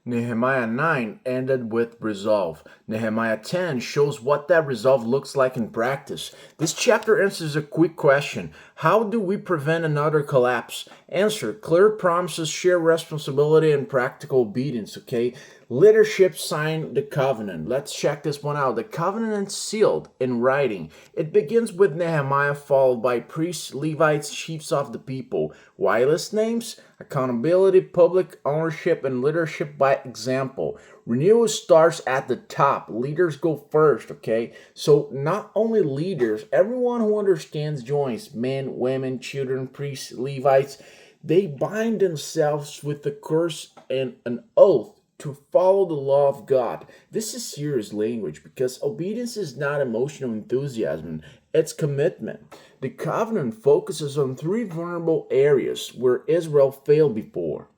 Nehemiah 9 ended with resolve. Nehemiah 10 shows what that resolve looks like in practice. This chapter answers a quick question: how do we prevent another collapse? Answer: clear promises, share responsibility, and practical obedience, okay? Leadership signed the covenant. Let's check this one out. The covenant is sealed in writing. It begins with Nehemiah, followed by priests, Levites, chiefs of the people. Why list names? Accountability, public ownership, and leadership by example. Renewal starts at the top. Leaders go first, okay? So not only leaders, everyone who understands joins, men, women, children, priests, Levites, they bind themselves with the curse and an oath to follow the law of God. This is serious language because obedience is not emotional enthusiasm, it's commitment. The covenant focuses on three vulnerable areas where Israel failed before.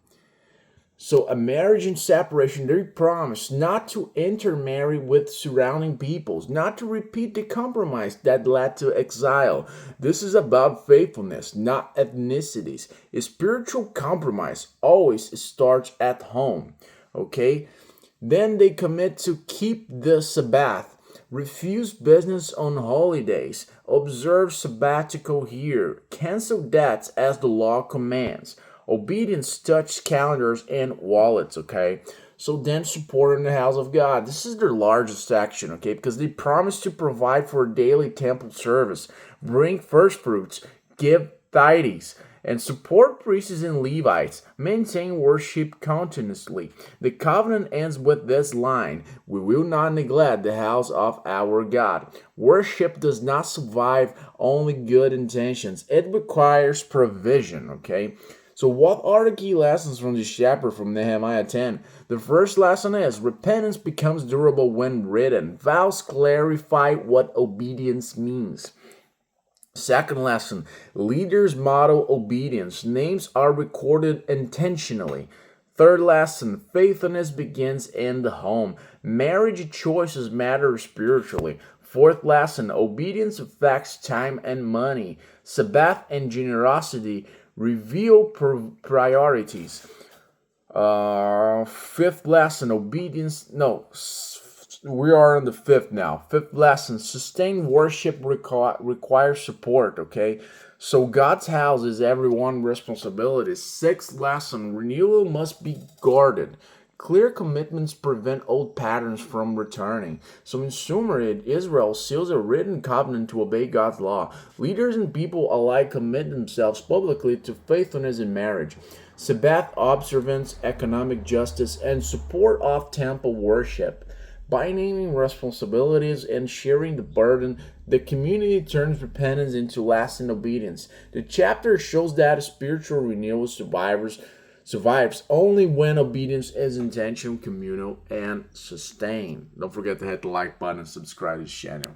So, a marriage and separation, they promise not to intermarry with surrounding peoples, not to repeat the compromise that led to exile. This is about faithfulness, not ethnicities. A spiritual compromise always starts at home. Okay? Then they commit to keep the Sabbath, refuse business on holidays, observe sabbatical year, cancel debts as the law commands. Obedience touches calendars and wallets, okay? So then support in the house of God. This is their largest section, okay? Because they promise to provide for a daily temple service, bring first fruits, give tithes, and support priests and Levites, maintain worship continuously. The covenant ends with this line: we will not neglect the house of our God. Worship does not survive only good intentions. It requires provision, okay? So what are the key lessons from this chapter from Nehemiah 10? The first lesson is repentance becomes durable when written. Vows clarify what obedience means. Second lesson, leaders model obedience. Names are recorded intentionally. Third lesson, faithfulness begins in the home. Marriage choices matter spiritually. Fourth lesson, obedience affects time and money. Sabbath and generosity reveal priorities. Fifth lesson, obedience. No, we are on the fifth now. Fifth lesson, sustained worship requires support, okay? So God's house is everyone's responsibility. Sixth lesson, renewal must be guarded. Clear commitments prevent old patterns from returning. So in summary, Israel seals a written covenant to obey God's law. Leaders and people alike commit themselves publicly to faithfulness in marriage, Sabbath observance, economic justice, and support of temple worship. By naming responsibilities and sharing the burden, the community turns repentance into lasting obedience. The chapter shows that spiritual renewal survives only when obedience is intentional, communal, and sustained. Don't forget to hit the like button and subscribe to this channel.